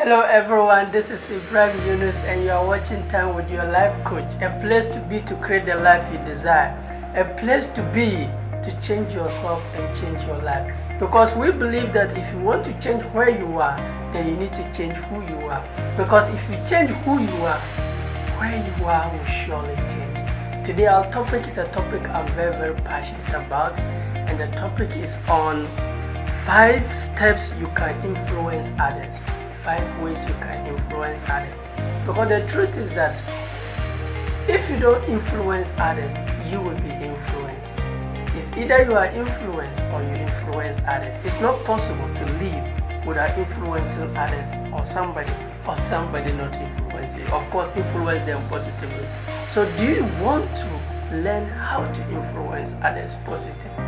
Hello everyone, this is Ibrahim Yunus and you are watching Time with Your Life Coach, a place to be to create the life you desire, a place to be to change yourself and change your life. Because we believe that if you want to change where you are, then you need to change who you are. Because if you change who you are, where you are will surely change. Today our topic is a topic I'm very passionate about, and the topic is on 5 steps you can influence others. 5 ways you can influence others. Because the truth is that if you don't influence others, you will be influenced. It's either you are influenced or you influence others. It's not possible to live without influencing others or somebody not influence you. Of course, influence them positively. So do you want to learn how to influence others positively?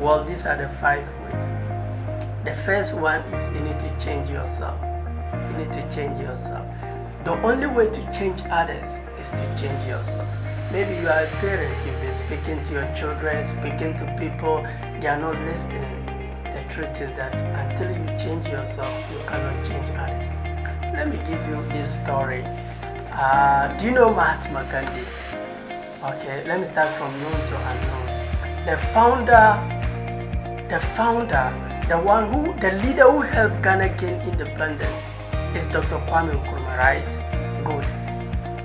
Well, these are the 5 ways. The first one is you need to change yourself. You need to change yourself. The only way to change others is to change yourself. Maybe you are a parent, you've been speaking to your children, speaking to people, they are not listening. The truth is that until you change yourself, you cannot change others. Let me give you this story. Do you know Mahatma Gandhi? Okay, let me start from known to unknown. The leader who helped Ghana gain independence is Dr. Kwame Nkrumah, right? Good.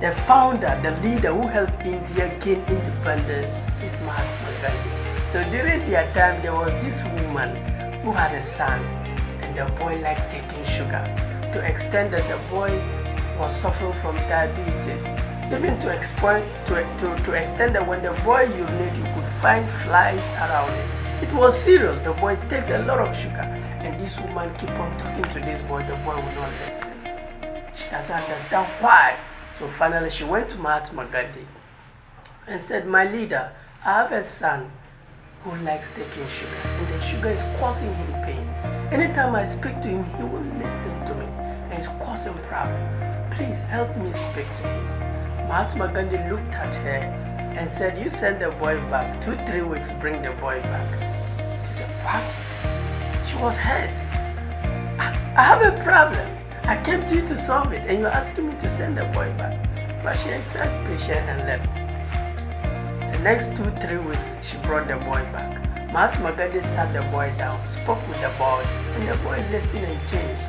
The founder, the leader who helped India gain independence is Mahatma Gandhi. So during their time, there was this woman who had a son, and the boy liked taking sugar, to extend that the boy was suffering from diabetes. Even to extend that when the boy urinated, you could find flies around it. It was serious. The boy takes a lot of sugar, and this woman keep on talking to this boy. The boy will not listen. She doesn't understand why. So finally she went to Mahatma Gandhi and said, "My leader, I have a son who likes taking sugar, and the sugar is causing him pain. Anytime I speak to him, he won't listen to me, and it's causing problem. Please help me speak to him." Mahatma Gandhi looked at her and said, "You send the boy back. 2-3 weeks, bring the boy back." She said, "What?" She was hurt. I have a problem. I came to you to solve it, and you're asking me to send the boy back." But she exercised patience and left. The next 2-3 weeks, she brought the boy back. Mahatma Gandhi sat the boy down, spoke with the boy, and the boy listened and changed.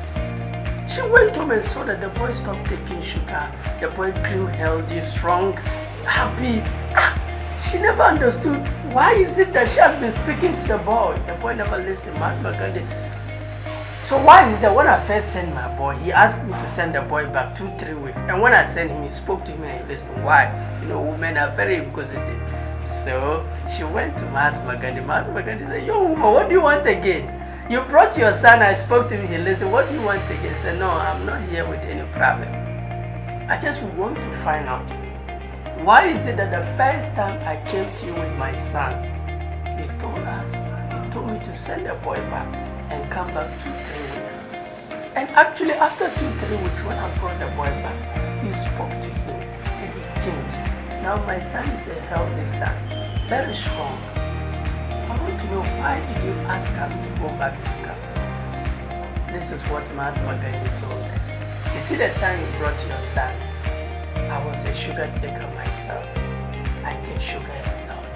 She went home and saw that the boy stopped taking sugar. The boy grew healthy, strong, happy. She never understood why is it that she has been speaking to the boy. The boy never listened. Mahatma Gandhi. So why is it that when I first sent my boy, he asked me to send the boy back 2-3 weeks, and when I sent him, he spoke to him and he listened? Why? Women are very inquisitive. So she went to Mahatma Gandhi. Mahatma Gandhi said, "Yo, woman, what do you want again? You brought your son, I spoke to him, he listened. What do you want again?" He said, "No, I'm not here with any problem. I just want to find out, why is it that the first time I came to you with my son, you told me to send the boy back and come back 2-3 weeks. And actually after 2-3 weeks, when I brought the boy back, you spoke to him and he changed. Now my son is a healthy son, very strong. I want to know, why did you ask us to go back to Ghana?" This is what Mahatma Gandhi told her. "You see, the time you brought your son, I was a sugar taker myself. I take sugar a lot.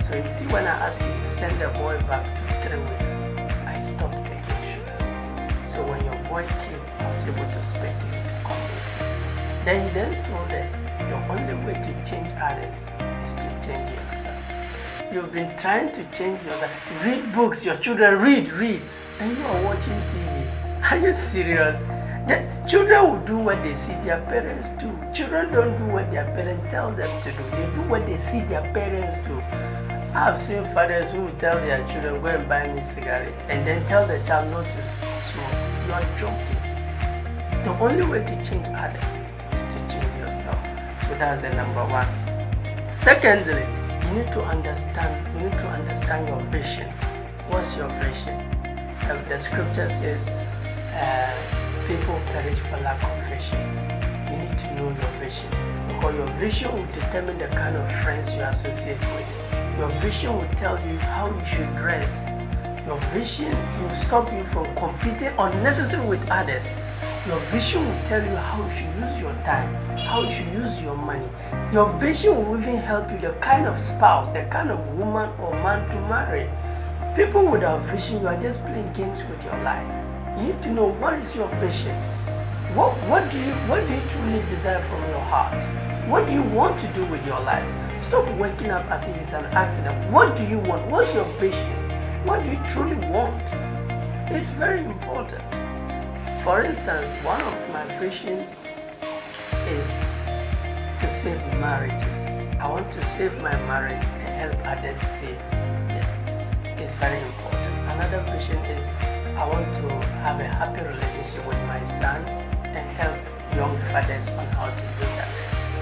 So you see, when I asked you to send the boy back 2-3 weeks, I stopped taking sugar. So when your boy came, I was able to speak to him to come with him." Then he then told her, the only way to change others is to change yourself. You've been trying to change yourself. Read books, your children read, and you are watching TV. Are you serious? The children will do what they see their parents do. Children don't do what their parents tell them to do. They do what they see their parents do. I've seen fathers who will tell their children, "Go and buy me a cigarette," and then tell the child not to smoke. You are joking. The only way to change others is to change yourself. So that's the number 1. Secondly, you need to understand your vision. What's your vision? The scripture says, people perish for lack of vision. You need to know your vision, because your vision will determine the kind of friends you associate with. Your vision will tell you how you should dress. Your vision will stop you from competing unnecessarily with others. Your vision will tell you how you should use your time, how you should use your money. Your vision will even help you the kind of spouse, the kind of woman or man to marry. People without vision, you are just playing games with your life. You need to know what is your vision. What do you truly desire from your heart? What do you want to do with your life? Stop waking up as if it's an accident. What do you want? What's your vision? What do you truly want? It's very important. For instance, one of my visions is to save marriages. I want to save my marriage and help others save it. It's very important. Another vision is I want to have a happy relationship with my son and help young fathers on how to do that.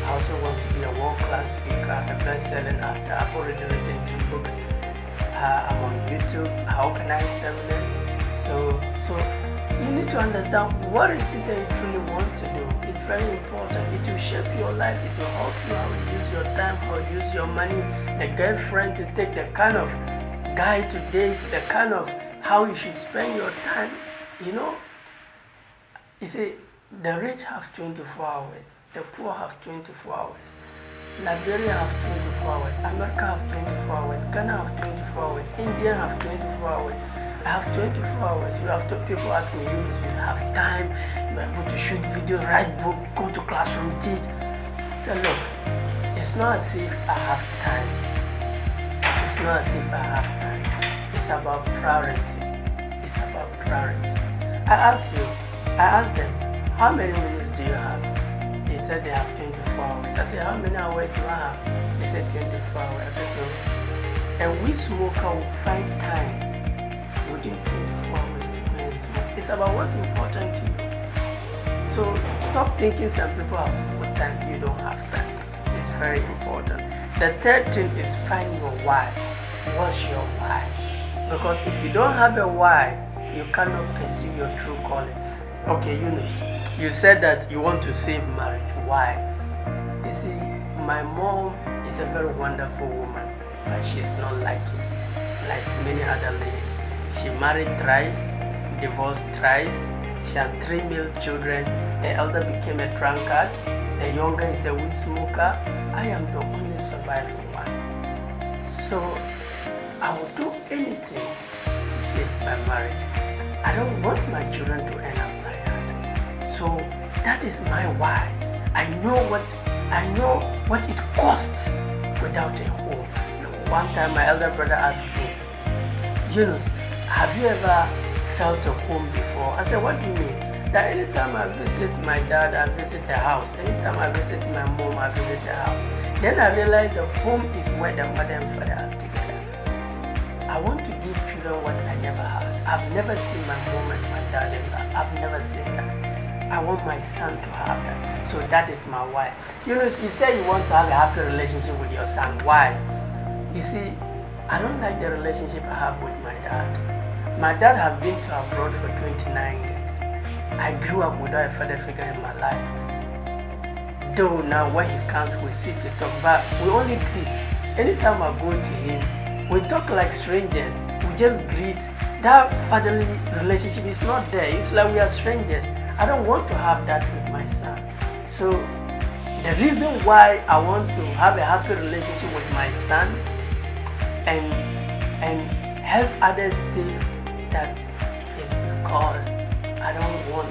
I also want to be a world-class speaker, a best-selling author. I've already written 2 books. I'm on YouTube. I organize seminars. So you need to understand what is it that you truly want to do. It's very important. It will shape your life. It will help you how to use your time, how to use your money, the girlfriend to take, the kind of guy to date, the kind of how you should spend your time. You see, the rich have 24 hours, the poor have 24 hours. Liberia have 24 hours, America have 24 hours, Ghana have 24 hours, India have 24 hours. I have 24 hours. You have to, people ask me, Yunus, you have time, you are able to shoot video, write book, go to classroom, teach. So look, it's not as if I have time. It's not as if I have time. It's about priority. It's about priority. I asked them, how many minutes do you have? They said they have 24 hours. I said, how many hours do I have? They said 24 hours. I said, so, and we smoker will find time within 24 hours to go and smoke. It's about what's important to you. So stop thinking some people have more time, you don't have time. It's very important. The third thing is find your why. What's your why? Because if you don't have a why, you cannot pursue your true calling. Okay, Yunus, you said that you want to save marriage. Why? You see, my mom is a very wonderful woman, but she's not like many other ladies. She married thrice, divorced thrice. She has 3 male children. The elder became a drunkard. The younger is a weed smoker. I am the only surviving one. So I will do anything to save my marriage. I don't want my children to end up like that. So that is my why. I know what it costs without a home. One time my elder brother asked me, Yunus, have you ever felt a home before? I said, what do you mean? That anytime I visit my dad, I visit a house. Anytime I visit my mom, I visit a house. Then I realized the home is where the mother and father are together. I want to give children what I never had. I've never seen my mom and my dad in that. I've never seen that. I want my son to have that. So that is my why. You say you want to have a happy relationship with your son. Why? You see, I don't like the relationship I have with my dad. My dad has been to abroad for 29 years. I grew up without a father figure in my life. Though now when he comes, we sit to talk, but we only greet. Anytime I go to him, we talk like strangers. We just greet. That fatherly relationship is not there. It's like we are strangers. I don't want to have that with my son. So the reason why I want to have a happy relationship with my son and help others save that is because I don't want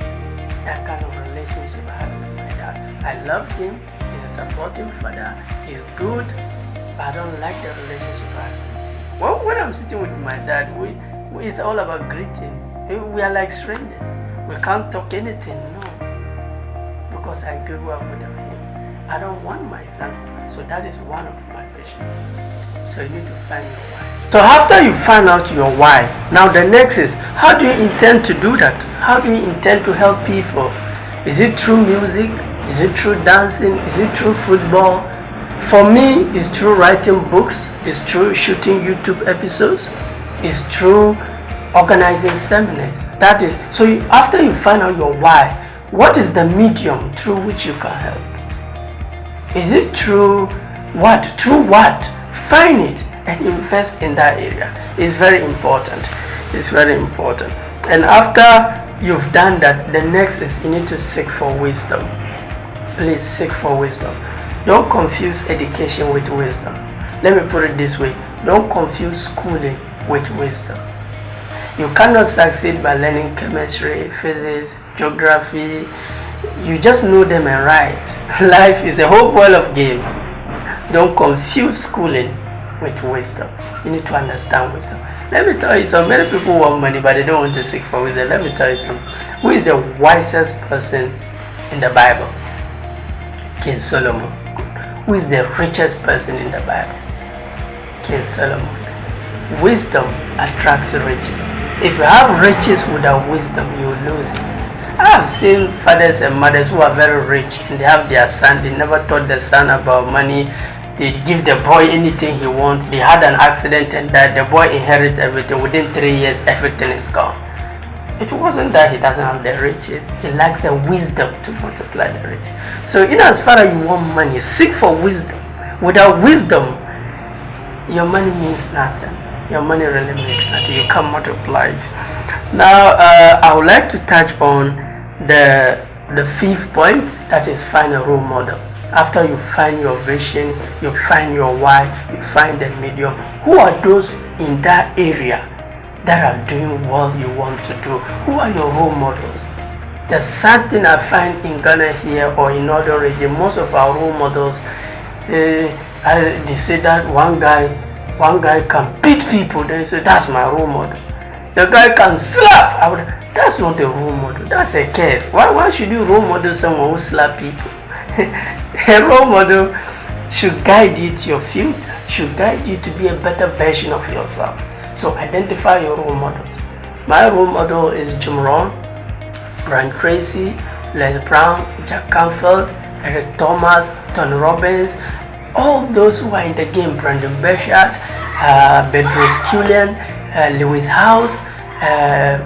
that kind of relationship I have with my dad. I love him, he's a supportive father, he's good, but I don't like the relationship I have with him. Well, when I'm sitting with my dad, it's all about greeting. We are like strangers. We can't talk anything, no. Because I grew up with him. I don't want my son. So that is one of my visions. So you need to find your why. So after you find out your why, now the next is, how do you intend to do that? How do you intend to help people? Is it through music? Is it through dancing? Is it through football? For me, it's through writing books. It's through shooting YouTube episodes. It's through organizing seminars. That is, so after you find out your why, what is the medium through which you can help? Is it through what? Through what? Find it and invest in that area. It's very important. It's very important. And after you've done that, the next is you need to seek for wisdom. Please seek for wisdom. Don't confuse education with wisdom. Let me put it this way. Don't confuse schooling with wisdom. You cannot succeed by learning chemistry, physics, geography. You just know them and write. Life is a whole world of game. Don't confuse schooling with wisdom. You need to understand wisdom. Let me tell you, so many people want money but they don't want to seek for wisdom. Let me tell you something. Who is the wisest person in the Bible? King Solomon. Who is the richest person in the Bible? King Solomon. Wisdom attracts riches. If you have riches without wisdom, you will lose it. I have seen fathers and mothers who are very rich and they have their son. They never taught the son about money. They give the boy anything he wants. They had an accident and died. The boy inherited everything. Within 3 years, everything is gone. It wasn't that he doesn't have the riches. He lacks the wisdom to multiply the riches. So in as far as you want money, seek for wisdom. Without wisdom, your money means nothing. Your money really means nothing. You can't multiply it. Now, I would like to touch on the fifth point, that is find a role model. After you find your vision, you find your why, you find the medium. Who are those in that area that are doing what you want to do? Who are your role models? There's something I find in Ghana here or in other regions. Most of our role models, they say that one guy can beat people. They say that's my role model. The guy can slap. That's not a role model. That's a curse. Why should you role model someone who slap people? A role model should guide you to your future. Should guide you to be a better version of yourself. So identify your role models. My role model is Jim Rohn, Brian Tracy, Les Brown, Jack Canfield, Eric Thomas, Tony Robbins, all those who are in the game. Brandon Burchard, Bedros Keuilian, Lewis House,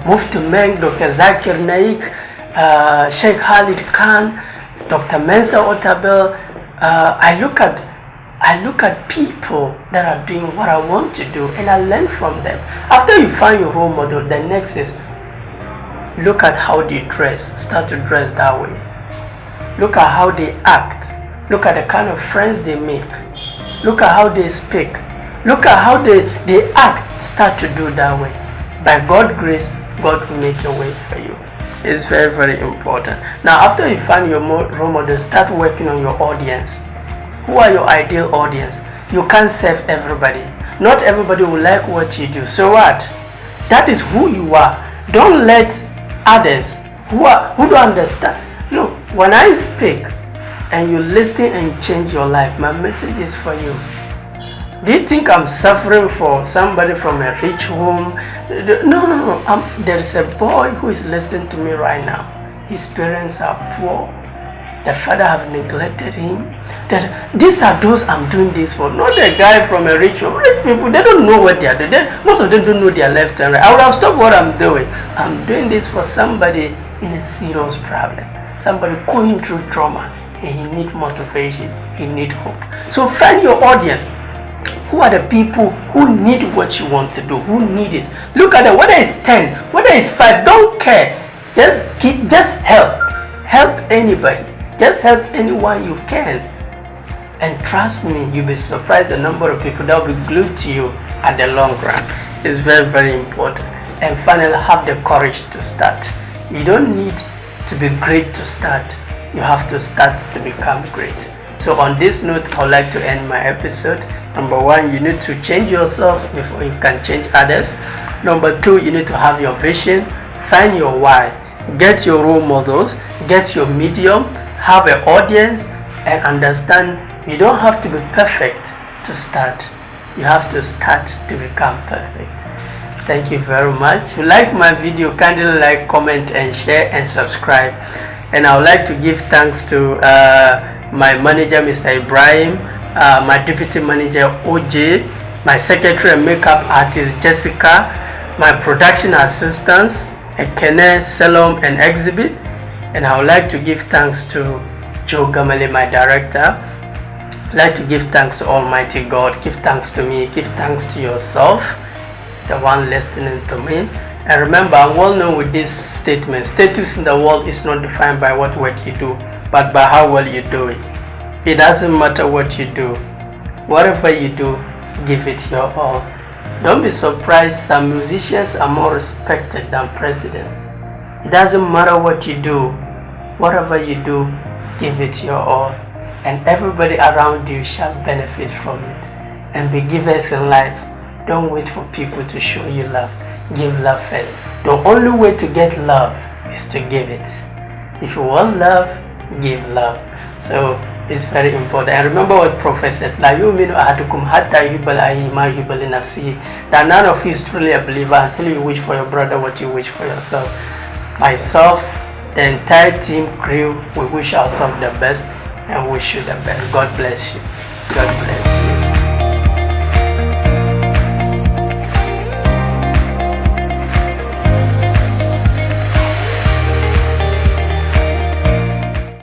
Mufti Meng, Dr. Zakir Naik, Sheikh Khalid Khan, Dr. Mensa Otabil. I look at people that are doing what I want to do and I learn from them. After you find your role model, the next is look at how they dress. Start to dress that way. Look at how they act. Look at the kind of friends they make. Look at how they speak. Look at how they act. Start to do that way. By God's grace, God will make a way for you. It's very, very important. Now, after you find your role model, start working on your audience. Who are your ideal audience? You can't serve everybody. Not everybody will like what you do. So what? That is who you are. Don't let others who don't understand. Look, when I speak and you listen and change your life, my message is for you. Do you think I'm suffering for somebody from a rich home? No. There's a boy who is listening to me right now. His parents are poor. The father have neglected him. These are those I'm doing this for. Not a guy from a rich home. Rich people, they don't know what they are doing. Most of them don't know their left and right. I would have stopped what I'm doing. I'm doing this for somebody in a serious problem. Somebody going through trauma and he needs motivation. He needs hope. So find your audience. Who are the people who need what you want to do? Who need it? Look at them. Whether it's 10, whether it's 5, don't care. Just help. Help anybody. Just help anyone you can. And trust me, you'll be surprised the number of people that will be glued to you at the long run. It's very, very important. And finally, have the courage to start. You don't need to be great to start. You have to start to become great. So on this note, I would like to end my episode. Number 1, you need to change yourself before you can change others. Number 2, you need to have your vision. Find your why. Get your role models. Get your medium. Have an audience. And understand you don't have to be perfect to start. You have to start to become perfect. Thank you very much. If you like my video, kindly like, comment and share and subscribe. And I would like to give thanks to my manager, Mr. Ibrahim, my deputy manager, OJ, my secretary and makeup artist, Jessica, my production assistants, Ekene, Selom and Exhibit. And I would like to give thanks to Joe Gamale, my director. I'd like to give thanks to Almighty God. Give thanks to me. Give thanks to yourself, the one listening to me. And remember, I'm well known with this statement: status in the world is not defined by what work you do, but by how well you do it. It doesn't matter what you do. Whatever you do, give it your all. Don't be surprised some musicians are more respected than presidents. It doesn't matter what you do. Whatever you do, give it your all. And everybody around you shall benefit from it. And be givers in life. Don't wait for people to show you love. Give love first. The only way to get love is to give it. If you want love, give love. So it's very important. And remember what Prophet said, that none of you is truly a believer until you wish for your brother what you wish for yourself. Myself, the entire team, crew, we wish ourselves the best and wish you the best. God bless you. God bless you.